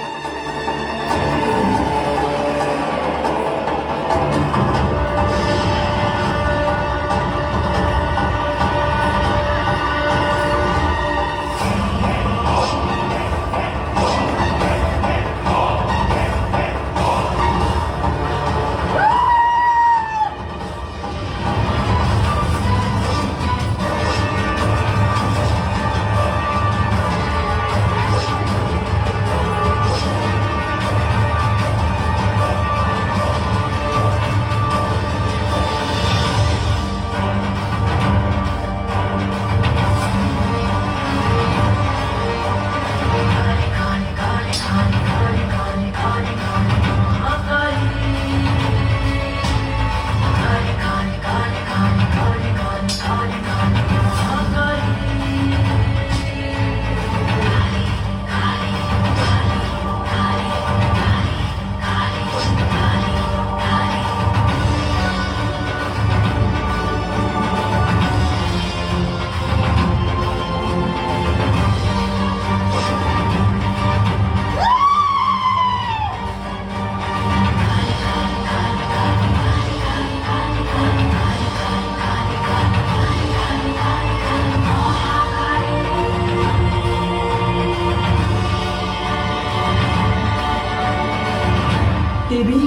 দেবী,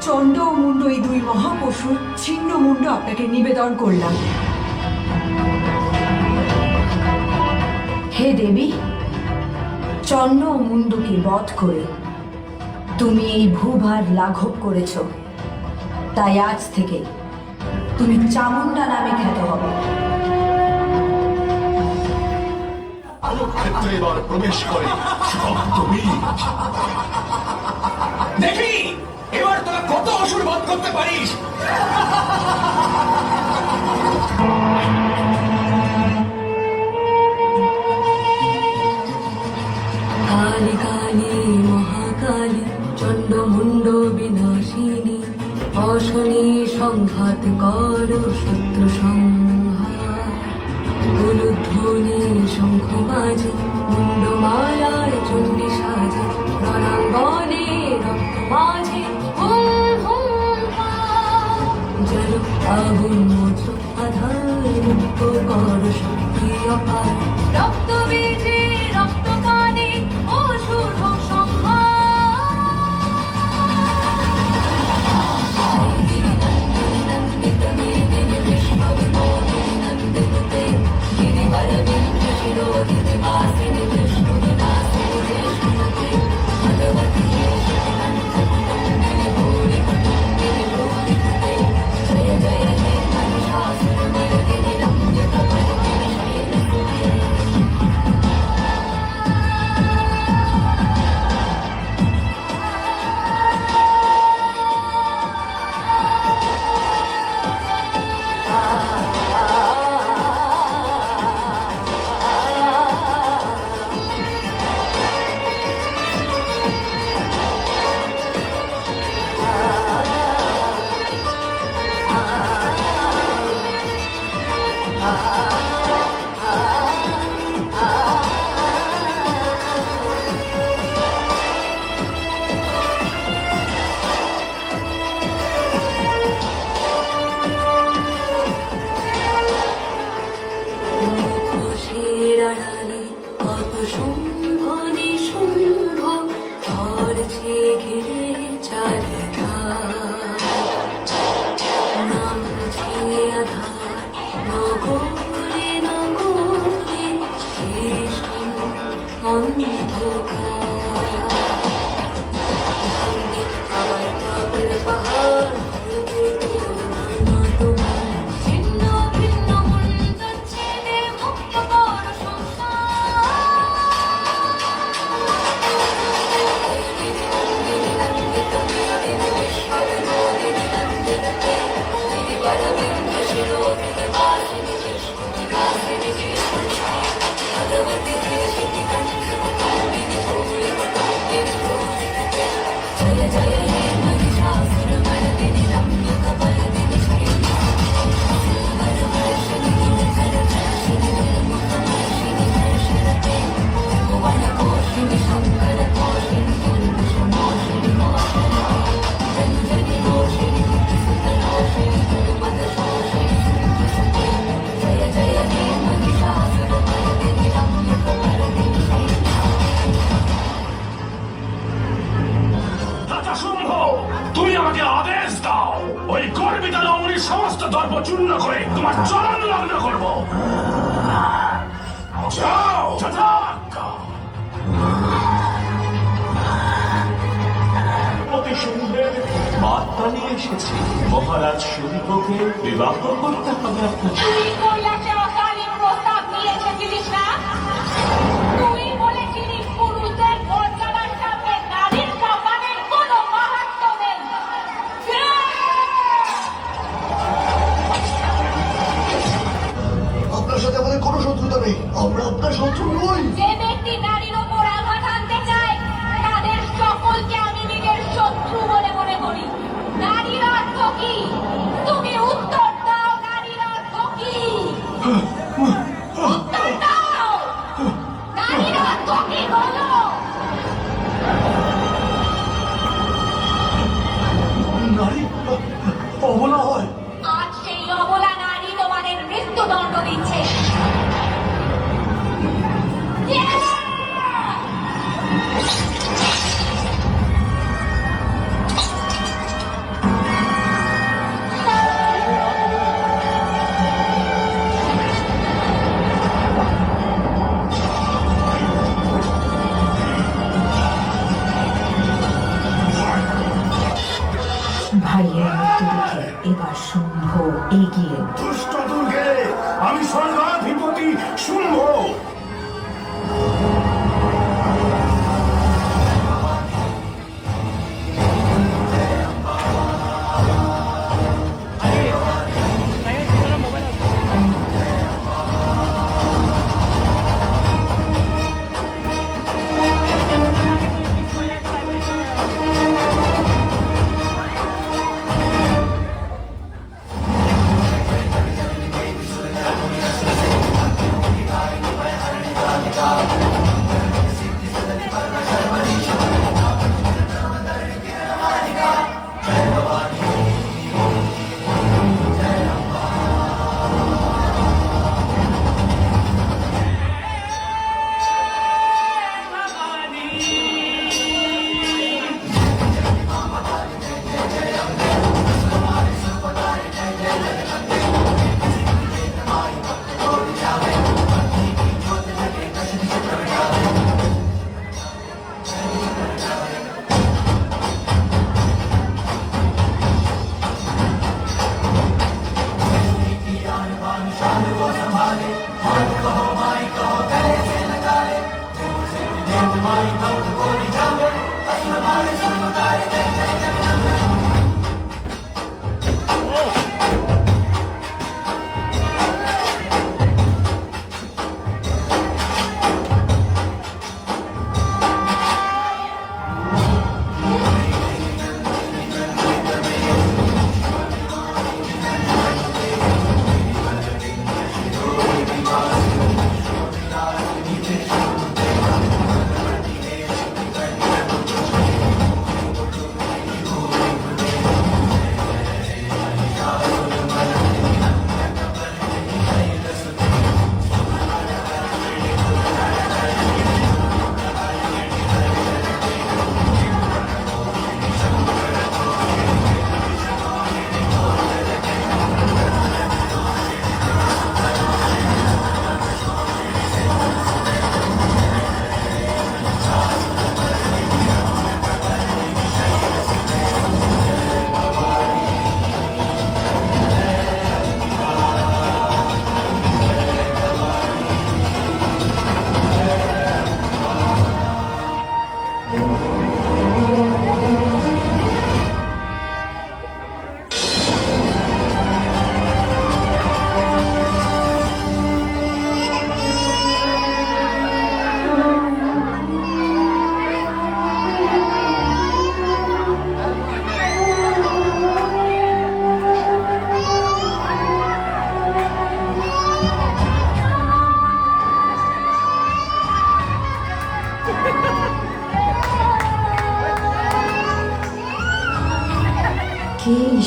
চন্ড ও মুন্ড এই দুই মহাপশুর ছিন্ন মুন্ড আপনাকে নিবেদন করলাম। হে দেবী, চন্ড ও মুন্ডকে বধ করে তুমি এই ভূভার লাঘব করেছ, তাই আজ থেকে তুমি চামুন্ডা নামে খ্যাত হবে। ক্ষেত্রে এবার প্রবেশ করে শব্দবীজ। দেখি এবার তোরা কত অসুর বধ করতে পারিস। কালী কালী মহাকালী চন্ডমুণ্ড বিনাশিনী অশনি সংঘাত কর শত্রু সংহার গুরুধ্বনি শঙ্খ বাজে মুন্ডমালায় চণ্ডী সাজে রণাঙ্গনে রক্ত মাঝে হুম হুম জল আগুন মোচ আধার মুক্ত কর শক্তি অপার রক্ত বীজে রক্ত কানে অসুর সংহার শুম্ভ নিশুম্ভ ধরছে ঘিরে চারধার নামছে আধার নগরে নগরে শেষ অন্ধকার আমার পাপের পাহাড় ছিন্ন ভিন্ন মুন্ডন ছেড়ে মুক্ত কর জয় জয় হে মহিষাসুর মর্দিনী রম্য কমলদিনী ভুবন কোশিনী শঙ্কর কোশিনী দুর্বিষমোষিনী মোষিনী জঞ্জনি দোষিনী সুতলোষিনী দুর্মদ শোষিনী জয় জয় হে মহিষাসুর মর্দিনী রম্য কমলদিনী রাজা শুম্ভ, তুমি আমাকে আদেশ দাও, ওই গর্বিত রমণীর সমস্ত দর্প চূর্ণ করে তোমার চরণ লগ্ন করব। যাও যথাজ্ঞা। অতি শুম্ভের বার্তা নিয়ে এসেছি। মহারাজ শুম্ভকে বিবাহ করতে হবে আপনাকে। তুই কৈলাসে অকালীন প্রস্তাব নিয়ে এসেছিলিস না? তুই বলেছিলিস পুরুষদের মর্যাদার সামনে নারীর সম্মানের কোনো মাহাত্ম্য নেই। আপনার সাথে আমাদের কোনো শত্রুতা নেই, আমরা আপনার শত্রু নই। যে ব্যক্তি নারীর ওপর আঘাত আনতে চায় তাদের সকলকে আমি নিজের শত্রু বলে মনে করি। নারীর অর্থ কি? তুমি উত্তর দাও, নারীর অর্থ কি? উত্তর দাও, নারীর অর্থ কি বলো? নারী অবলা হয়। আজ সেই অবলা নারী তোমাদের মৃত্যুদণ্ড দিচ্ছে। ভাইয়ের মৃত্যু দেখে এবার শুম্ভ এগিয়ে দুষ্ট দুর্গে, আমি স্বর্গাধিপতি শুম্ভ।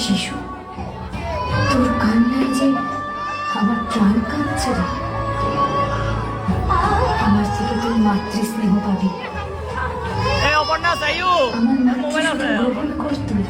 শিশু, তোর কান্নায় যে আমার প্রাণ কাঁদছে রে। আমার থেকে তুই মাতৃস্নেহ পাবি, এই অপর্ণা সাইয়ু আমার মোবাইল মাতৃস্নেহ আছে গ্রহণ কর তুই।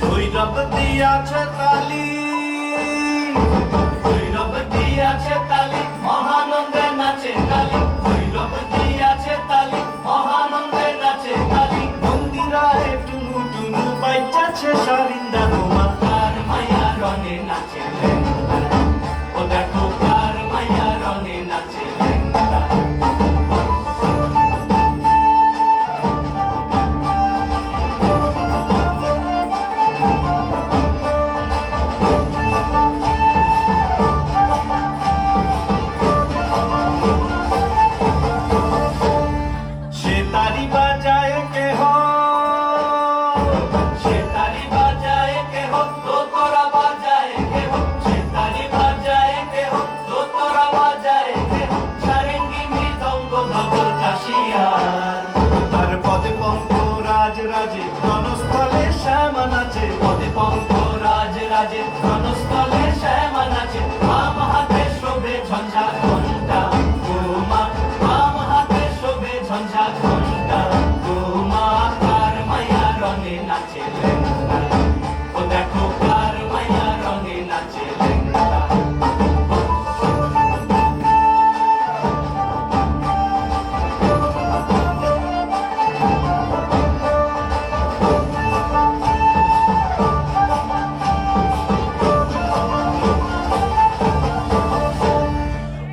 ভৈরব দিয়াছে তালি, ভৈরব দিয়াছে তালি, মহানন্দে নাচে কালী। ভৈরব দিয়াছে তালি, মহানন্দে নাচে কালী। মন্দিরায় টুনু টুনু বাইজাছে সারিন্দা তোমার। কার মায়া রনে নাচে লেঙ্গা, ও দেখো কার মায়া রনে নাচে লেঙ্গা। সেতারি বাজায় কেহ, সেতারি বাজায় কেহ, দোতরা বাজায় কেহ। সেতারি বাজায় কেহ, দোতরা বাজায় কেহ। সারেঙ্গি মৃদঙ্গ ধবল কাশিয়ার। তার পদে পঙ্ক রাজ রাজে, রণস্থলে শ্যামা নাচে। পদে পঙ্ক রাজ রাজে, রণস্থলে শ্যামা নাচে। বাম হাতে শোভে ঝঞ্ঝা ঘণ্টা গোমা, বাম হাতে শোভে ঝঞ্ঝা ঘণ্টা গোমা। কার মায়া রঙে নাচে লেঙ্গা, ও দেখো কার মায়া রঙে নাচে লেঙ্গা।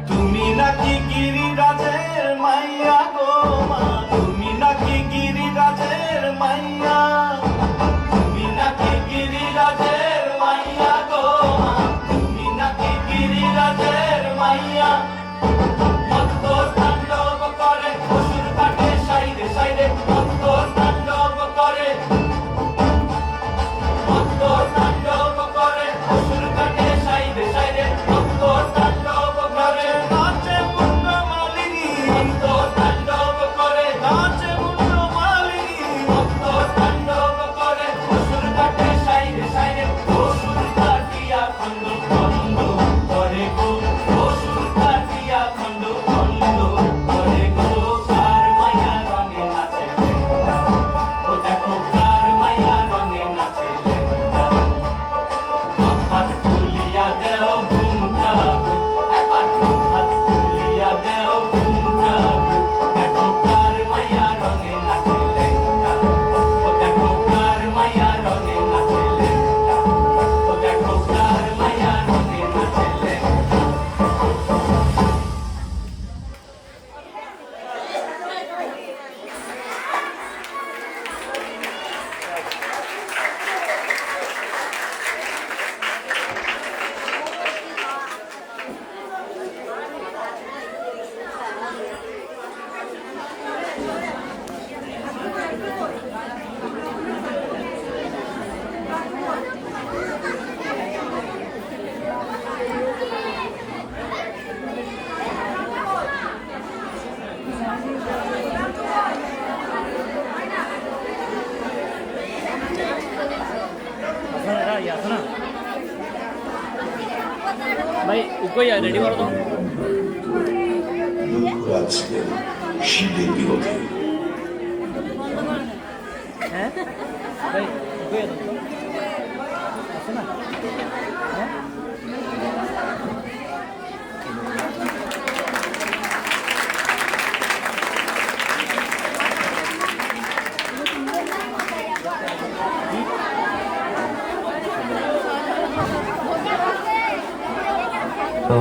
তুমি নাকি গিরিরাজের মাইয়া গো মা, তুমি নাকি গিরিরাজের মাইয়া। তুমি নাকি গিরিরাজের মাইয়া গো মা, তুমি নাকি গিরিরাজের মাইয়া। মত্ত তাণ্ডব করে অসুর কাটে সাইরে সাইরে, মত্ত তাণ্ডব করে, মত্ত তাণ্ডব করে অসুর কাটে সাইরে সাইরে, মত্ত তাণ্ডব করে। নাচে মুন্ড মালিনী, মত্ত তাণ্ডব করে, নাচে মুন্ড মালিনী, মত্ত তাণ্ডব করে অসুর কাটে সাইরে সাইরে। অসুর কাটিয়া খন্ড খন্ড করে গো, অসুর কাটিয়া খন্ড খন্ড করে গো। কার মায়া রঙে নাচে লেঙ্গা, ও দেখো কার মায়া রঙে নাচে লেঙ্গা। ভাই উকোই রেডি করো তো দুর্গরাজ ছিলেন শিবের বিরোধী। হ্যাঁ ভাই উকোই আছে না হ্যাঁ তো